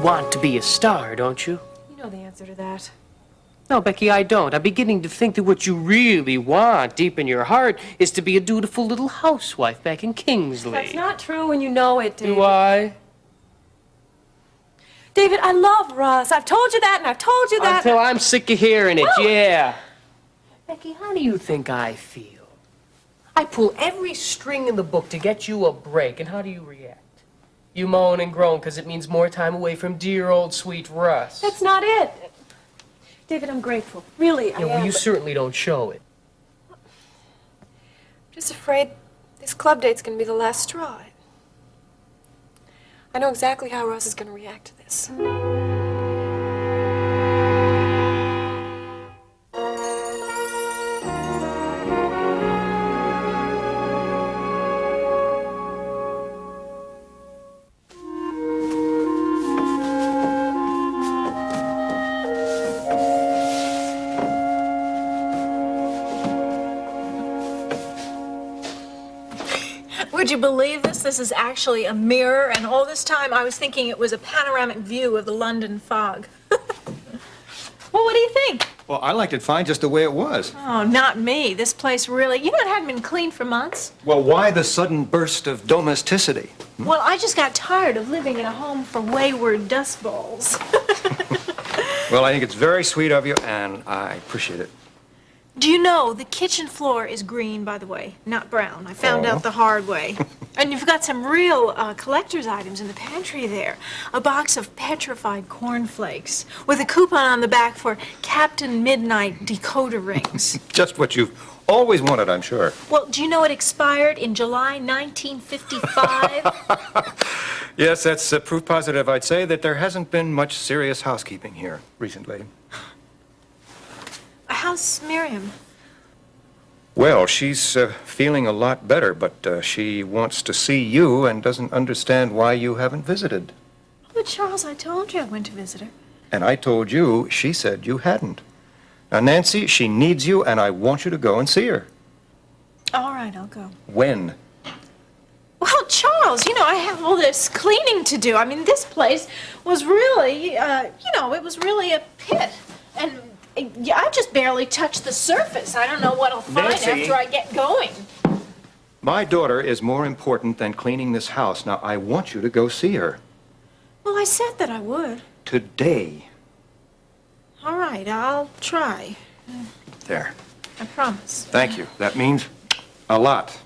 want to be a star, don't you? You know the answer to that. No, Becky, I don't. I'm beginning to think that what you really want, deep in your heart, is to be a dutiful little housewife back in Kingsley. That's not true and you know it, David. Do I? David, I love Russ. I've told you that and I've told you that. Until I'm sick of hearing it, yeah. Becky, how do you think I feel? I pull every string in the book to get you a break, and how do you react? You moan and groan because it means more time away from dear old sweet Russ. That's not it. David, I'm grateful. Really, I Yeah, well, am. you certainly don't show it. I'm just afraid this club date's going to be the last straw. I know exactly how Russ is going to react to this. Would you believe this? This is actually a mirror, and all this time I was thinking it was a panoramic view of the London fog. Well, what do you think? Well, I liked it fine just the way it was. Oh, not me. This place really, you know, it hadn't been cleaned for months. Well, why the sudden burst of domesticity? Well, I just got tired of living in a home for wayward dust balls. Well, I think it's very sweet of you, and I appreciate it. Do you know the kitchen floor is green, by the way, not brown. I found out the hard way. And you've got some real collector's items in the pantry there. A box of petrified cornflakes with a coupon on the back for Captain Midnight decoder rings. Just what you've always wanted, I'm sure. Well, do you know it expired in July 1955? Yes, that's proof positive, I'd say, that there hasn't been much serious housekeeping here recently. How's Miriam? Well, she's feeling a lot better, but she wants to see you and doesn't understand why you haven't visited. But Charles, I told you I went to visit her. And I told you, she said you hadn't. Now, Nancy, she needs you, and I want you to go and see her. All right, I'll go. When? Well, Charles, you know, I have all this cleaning to do. I mean, this place was really, it was really a pit. And I just barely touched the surface. I don't know what I'll find Nancy. after I get going. My daughter is more important than cleaning this house. Now, I want you to go see her. Well, I said that I would. Today. All right, I'll try. There. I promise. Thank you. That means a lot.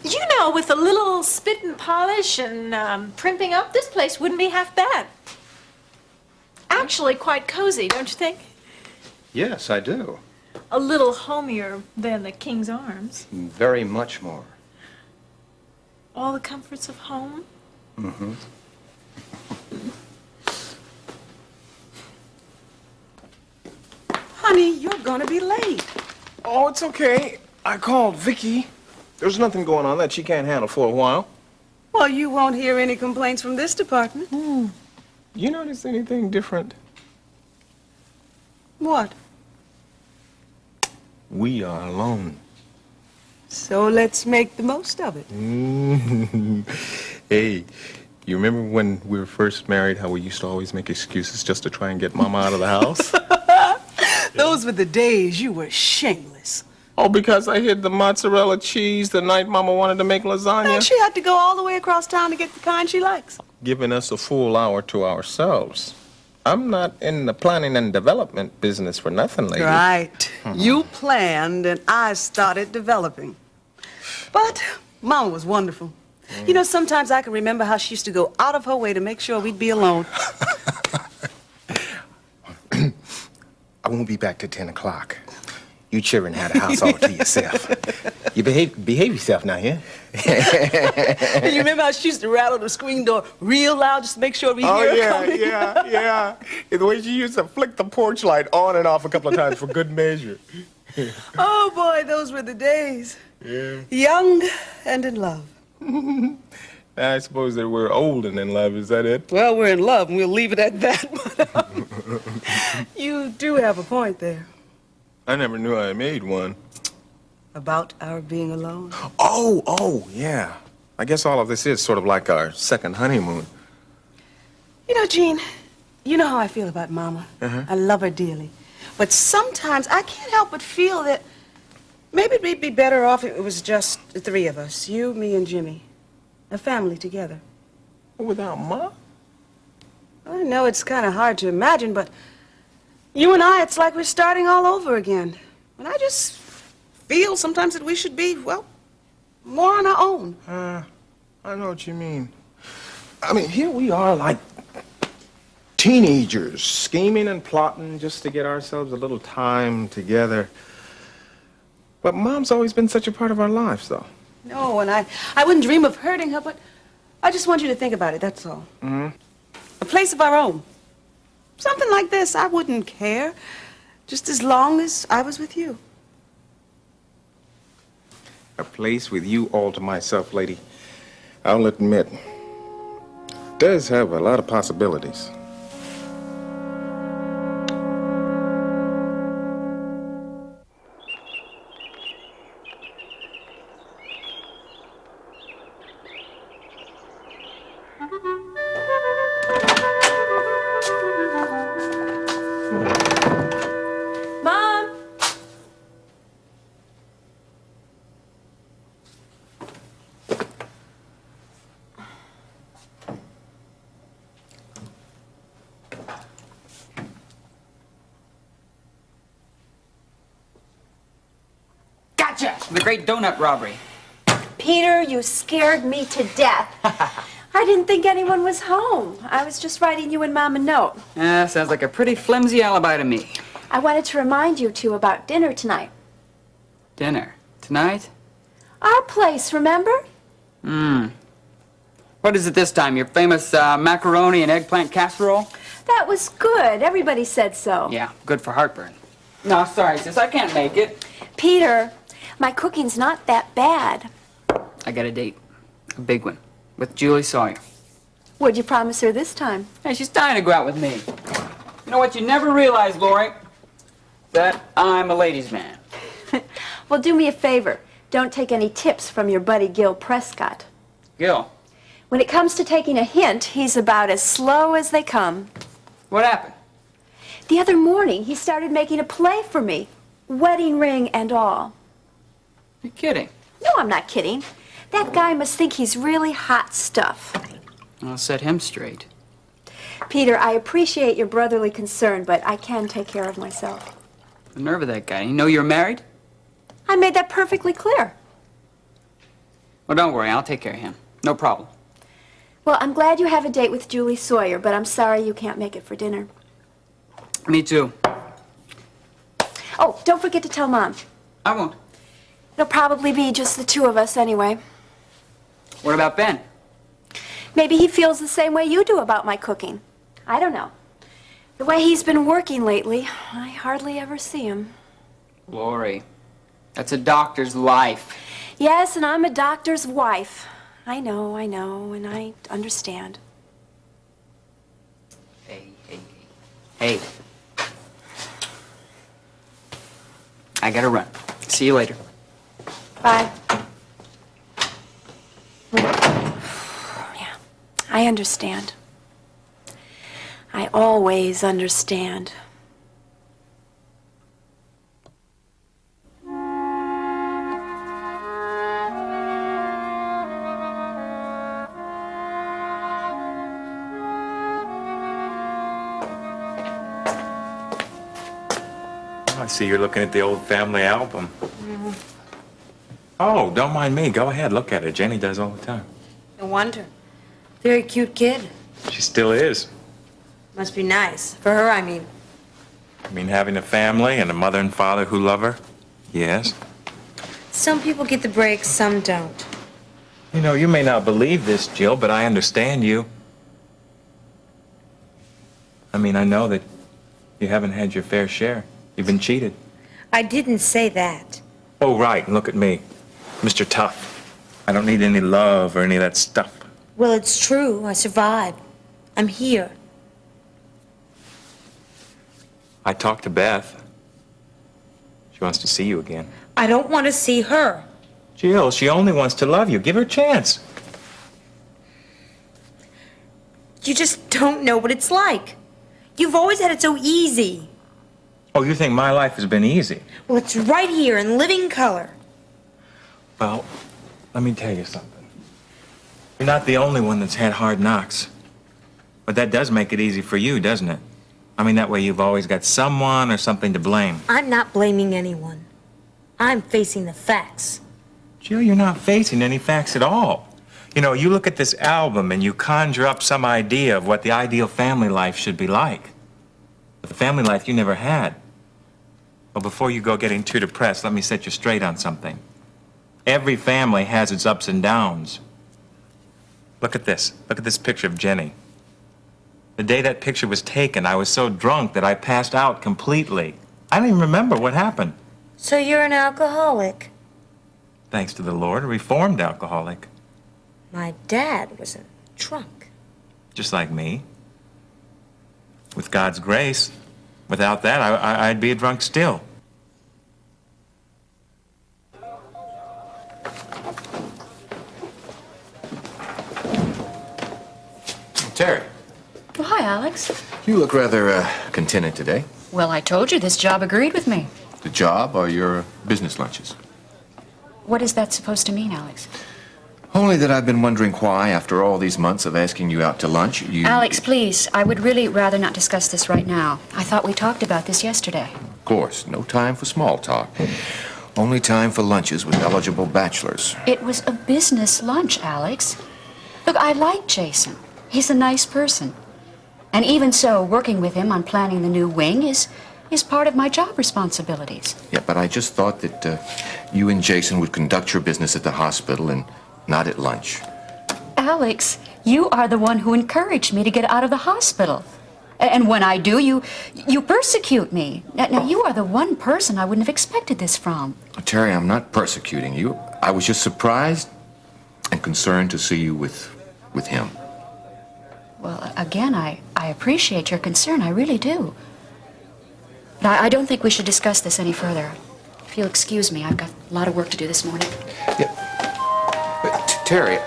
You know, with a little spit and polish and primping up, this place wouldn't be half bad. Actually, quite cozy, don't you think? Yes, I do. A little homier than the King's Arms. Very much more. All the comforts of home. Mm-hmm. Honey, you're gonna be late. Oh, it's okay. I called Vicky. There's nothing going on that she can't handle for a while. Well, you won't hear any complaints from this department. You notice anything different? What? We are alone. So let's make the most of it. Hey, you remember when we were first married, how we used to always make excuses just to try and get Mama out of the house? Those were the days you were shameless. Oh, because I hid the mozzarella cheese the night Mama wanted to make lasagna? And she had to go all the way across town to get the kind she likes. Giving us a full hour to ourselves. I'm not in the planning and development business for nothing, lady. Right. You planned and I started developing. But Mama was wonderful. You know, sometimes I can remember how she used to go out of her way to make sure we'd be alone. I won't be back till 10 o'clock. You children have the house all to yourself. You behave yourself now, yeah? And you remember how she used to rattle the screen door real loud just to make sure we hear her coming? yeah. The way she used to flick the porch light on and off a couple of times for good measure. Oh, boy, those were the days. Yeah. Young and in love. I suppose that we're old and in love, is that it? Well, we're in love, and we'll leave it at that. You do have a point there. I never knew I made one. About our being alone? Oh, yeah. I guess all of this is sort of like our second honeymoon. Gene, you know how I feel about Mama. I love her dearly. But sometimes I can't help but feel that maybe we'd be better off if it was just the three of us. You, me, and Jimmy. A family together. Without Mom? I know it's kind of hard to imagine, but you and I, it's like we're starting all over again. And I just feel sometimes that we should be, well, more on our own. I know what you mean. I mean, here we are like teenagers, scheming and plotting just to get ourselves a little time together. But Mom's always been such a part of our lives, though. No, and I wouldn't dream of hurting her, but I just want you to think about it, that's all. A place of our own. Something like this, I wouldn't care, just as long as I was with you. A place with you all to myself, lady. I'll admit, does have a lot of possibilities. Mom! Gotcha! The great donut robbery. Peter, you scared me to death. I didn't think anyone was home. I was just writing you and Mom a note. Sounds like a pretty flimsy alibi to me. I wanted to remind you two about dinner tonight. Dinner? Tonight? Our place, remember? What is it this time? Your famous macaroni and eggplant casserole? That was good. Everybody said so. Yeah, good for heartburn. No, sorry, sis, I can't make it. Peter, my cooking's not that bad. I got a date. A big one. With Julie Sawyer. What'd you promise her this time? Hey, she's dying to go out with me. You know what you never realize, Lori? That I'm a ladies' man. Well, do me a favor. Don't take any tips from your buddy Gil Prescott. Gil, When it comes to taking a hint, he's about as slow as they come. what happened? The other morning, he started making a play for me. Wedding ring and all. You're kidding. No, I'm not kidding. That guy must think he's really hot stuff. I'll set him straight. Peter, I appreciate your brotherly concern, but I can take care of myself. The nerve of that guy. You know you're married? I made that perfectly clear. Well, don't worry. I'll take care of him. No problem. Well, I'm glad you have a date with Julie Sawyer, but I'm sorry you can't make it for dinner. Me too. Oh, don't forget to tell Mom. I won't. It'll probably be just the two of us anyway. What about Ben? Maybe he feels the same way you do about my cooking. I don't know. The way he's been working lately, I hardly ever see him. Lori, that's a doctor's life. Yes, and I'm a doctor's wife. I know, and I understand. Hey. Hey. I gotta run. See you later. Bye. Yeah, I understand. I always understand. I see you're looking at the old family album. Oh, don't mind me. Go ahead, look at it. Jenny does all the time. No wonder. Very cute kid. She still is. Must be nice. For her, I mean. I mean, having a family and a mother and father who love her? Yes. Some people get the break, some don't. You know, you may not believe this, Jill, but I understand you. I mean, I know that you haven't had your fair share. You've been cheated. I didn't say that. Oh, right. Look at me. Mr. Tough. I don't need any love or any of that stuff. Well, it's true. I survived. I'm here. I talked to Beth. She wants to see you again. I don't want to see her. Jill, she only wants to love you. Give her a chance. You just don't know what it's like. You've always had it so easy. Oh, you think my life has been easy? Well, it's right here in living color. Well, let me tell you something. You're not the only one that's had hard knocks. But that does make it easy for you, doesn't it? I mean, that way you've always got someone or something to blame. I'm not blaming anyone. I'm facing the facts. Jill, you're not facing any facts at all. You know, you look at this album and you conjure up some idea of what the ideal family life should be like. But the family life you never had. Well, before you go getting too depressed, let me set you straight on something. Every family has its ups and downs. Look at this. Look at this picture of Jenny. The day that picture was taken, I was so drunk that I passed out completely. I don't even remember what happened. So you're an alcoholic? Thanks to the Lord, a reformed alcoholic. My dad was a drunk. Just like me. With God's grace. Without that, I'd be a drunk still. Terry, Well, hi, Alex. you look rather contented today. Well, I told you this job agreed with me. The job or your business lunches? What is that supposed to mean, Alex? Only that I've been wondering why, after all these months of asking you out to lunch, you... Alex, please. I would really rather not discuss this right now. I thought we talked about this yesterday. Of course, no time for small talk. Only time for lunches with eligible bachelors. It was a business lunch, Alex. Look, I like Jason. He's a nice person. And even so, working with him on planning the new wing is part of my job responsibilities. Yeah, but I just thought that you and Jason would conduct your business at the hospital and not at lunch. Alex, you are the one who encouraged me to get out of the hospital. And when I do, you persecute me. Now, you are the one person I wouldn't have expected this from. Terry, I'm not persecuting you. I was just surprised and concerned to see you with him. Well, again, I appreciate your concern. I really do. But I don't think we should discuss this any further. If you'll excuse me, I've got a lot of work to do this morning. Yeah. Terry.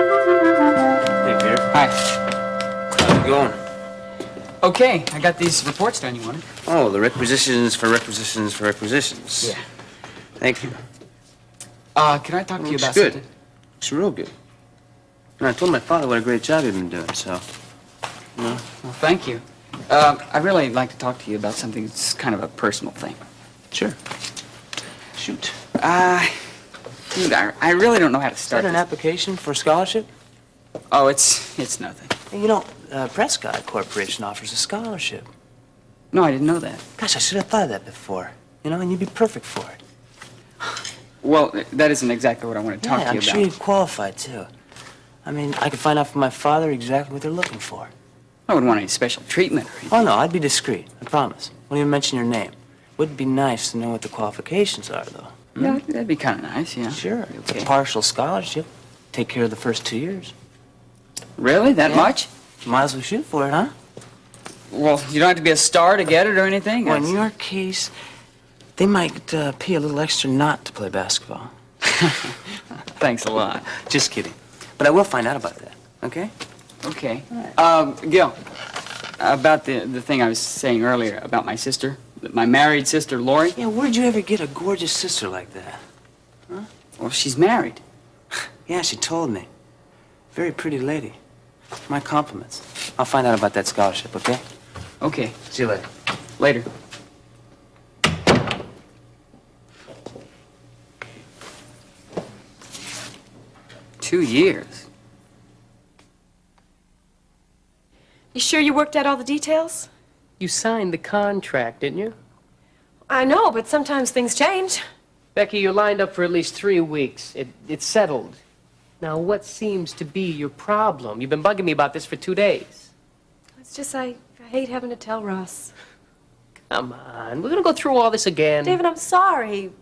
Hey, Peter. Hi. How's it going? Okay, I got these reports done you wanted. Oh, the requisitions for requisitions for requisitions. Yeah. Thank you. Can I talk to you Looks about good. something? Looks real good. And I told my father what a great job you've been doing, so... Well, thank you. I'd really like to talk to you about something that's kind of a personal thing. Sure. Shoot. Dude, I really don't know how to Is start that an this. application for a scholarship? Oh, it's nothing. Hey, you know, Prescott Corporation offers a scholarship. No, I didn't know that. Gosh, I should have thought of that before. You know, and you'd be perfect for it. Well, that isn't exactly what I want to talk Yeah, to you I'm sure about. you'd qualify, too. I mean, I could find out from my father exactly what they're looking for. I wouldn't want any special treatment or anything. Oh, no, I'd be discreet. I promise. Won't even mention your name. Would be nice to know what the qualifications are, though. Yeah, that'd be kind of nice, yeah. Sure. It's Okay. a partial scholarship. Take care of the first 2 years. Really? That Yeah. much? Might as well shoot for it, huh? Well, you don't have to be a star to get it or anything. Well, in your case, they might pay a little extra not to play basketball. Thanks a lot. Just kidding. But I will find out about that, okay? Okay. Gil, about the thing I was saying earlier about my sister, my married sister, Lori. Yeah, where'd you ever get a gorgeous sister like that? Huh? Well, she's married. Yeah, she told me. Very pretty lady. My compliments. I'll find out about that scholarship, okay? Okay. See you later. Later. Two years. You sure you worked out all the details? You signed the contract, didn't you? I know, but sometimes things change. Becky, you're lined up for at least 3 weeks. It's settled. Now, what seems to be your problem? You've been bugging me about this for 2 days. It's just I hate having to tell Russ. Come on, we're gonna go through all this again. David, I'm sorry.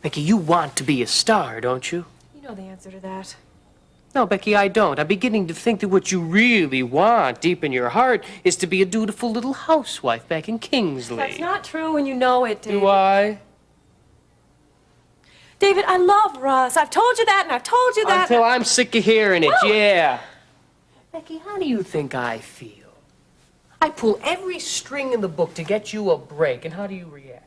Becky, you want to be a star, don't you? You know the answer to that. No, Becky, I don't. I'm beginning to think that what you really want deep in your heart is to be a dutiful little housewife back in Kingsley. That's not true, and you know it, David. Do I? David, I love Russ. I've told you that, and I've told you that. Until I'm sick of hearing it, yeah. Becky, how do you think I feel? I pull every string in the book to get you a break, and how do you react?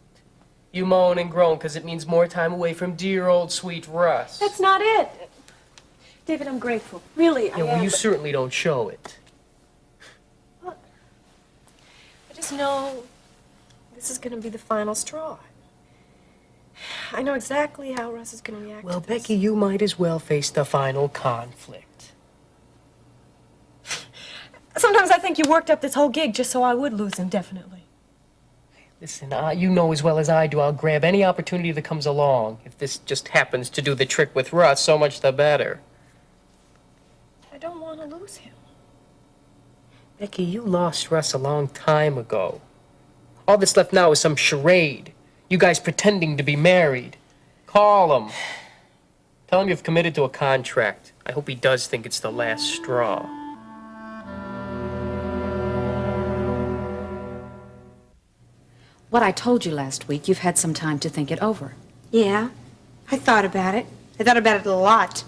You moan and groan because it means more time away from dear old sweet Russ. That's not it. David, I'm grateful. Really, I Yeah, well, am. you certainly don't show it. I just know this is going to be the final straw. I know exactly how Russ is going to react Well, to this. Becky, you might as well face the final conflict. Sometimes I think you worked up this whole gig just so I would lose him, definitely. Listen, you know as well as I do, I'll grab any opportunity that comes along. If this just happens to do the trick with Russ, so much the better. I don't want to lose him. Becky, you lost Russ a long time ago. All that's left now is some charade. You guys pretending to be married. Call him. Tell him you've committed to a contract. I hope he does think it's the last straw. What I told you last week, you've had some time to think it over. Yeah, I thought about it. I thought about it a lot.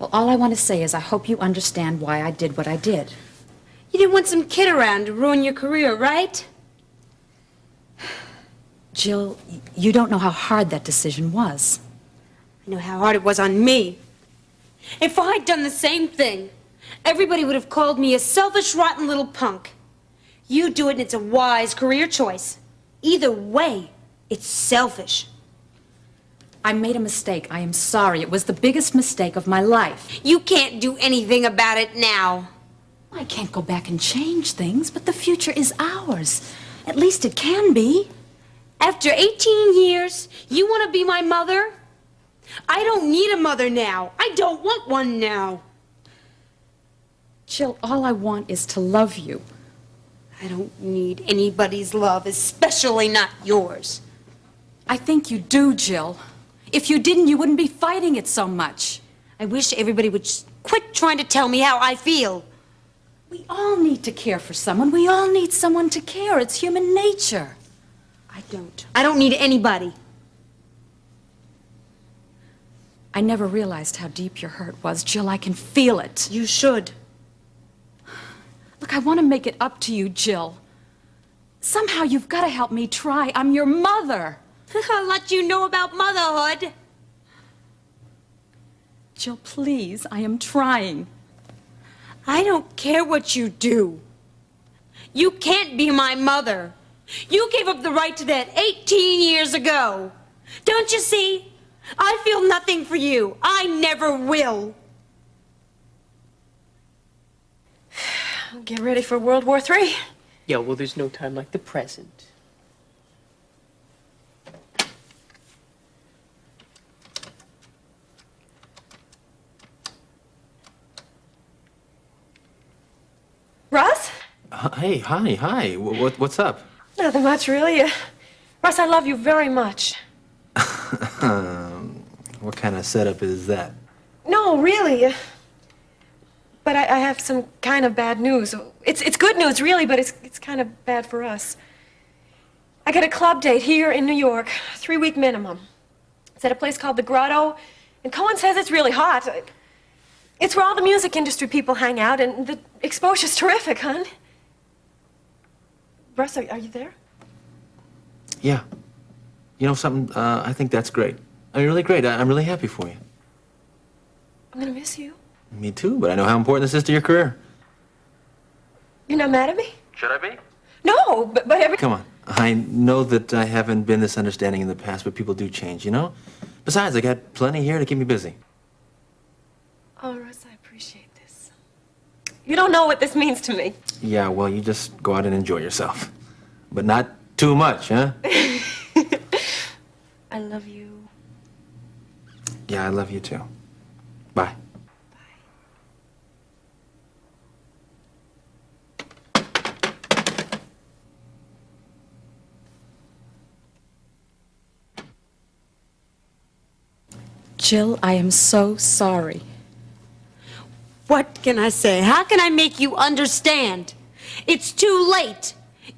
Well, all I want to say is I hope you understand why I did what I did. You didn't want some kid around to ruin your career, right? Jill, you don't know how hard that decision was. I know how hard it was on me. If I'd done the same thing, everybody would have called me a selfish, rotten little punk. You do it and it's a wise career choice. Either way, it's selfish. I made a mistake. I am sorry. It was the biggest mistake of my life. You can't do anything about it now. I can't go back and change things, but the future is ours. At least it can be. After 18 years, you want to be my mother? I don't need a mother now. I don't want one now. Jill, all I want is to love you. I don't need anybody's love, especially not yours. I think you do, Jill. If you didn't, you wouldn't be fighting it so much. I wish everybody would just quit trying to tell me how I feel. We all need to care for someone. We all need someone to care. It's human nature. I don't. I don't need anybody. I never realized how deep your hurt was, Jill. I can feel it. You should. Look, I want to make it up to you, Jill. Somehow you've got to help me try. I'm your mother. I'll let you know about motherhood. Jill, please, I am trying. I don't care what you do. You can't be my mother. You gave up the right to that 18 years ago. Don't you see? I feel nothing for you. I never will. Get ready for World War III. Yeah, well, there's no time like the present. Russ? Hey, hi. What's up? Nothing much, really. Russ, I love you very much. What kind of setup is that? No, really. But I have some kind of bad news. It's good news, really, but it's kind of bad for us. I got a club date here in New York, 3-week minimum. It's at a place called the Grotto, and Cohen says it's really hot. It's where all the music industry people hang out, and the exposure's terrific, hon. Russ, are you there? Yeah. You know something? I think that's great. I mean, really great. I'm really happy for you. I'm gonna miss you. Me too, but I know how important this is to your career. You're not mad at me? Should I be? No, but every... Come on. I know that I haven't been this understanding in the past, but people do change, you know? Besides, I got plenty here to keep me busy. Oh, Russ, I appreciate this. You don't know what this means to me. Yeah, well, you just go out and enjoy yourself. But not too much, huh? I love you. Yeah, I love you too. Bye. Jill, I am so sorry. What can I say? How can I make you understand? It's too late.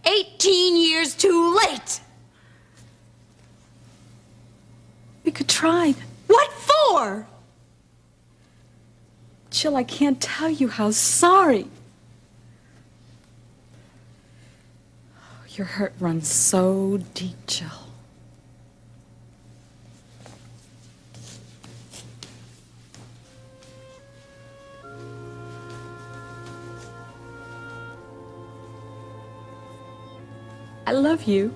18 years too late. We could try. What for? Jill, I can't tell you how sorry. Your hurt runs so deep, Jill. I love you.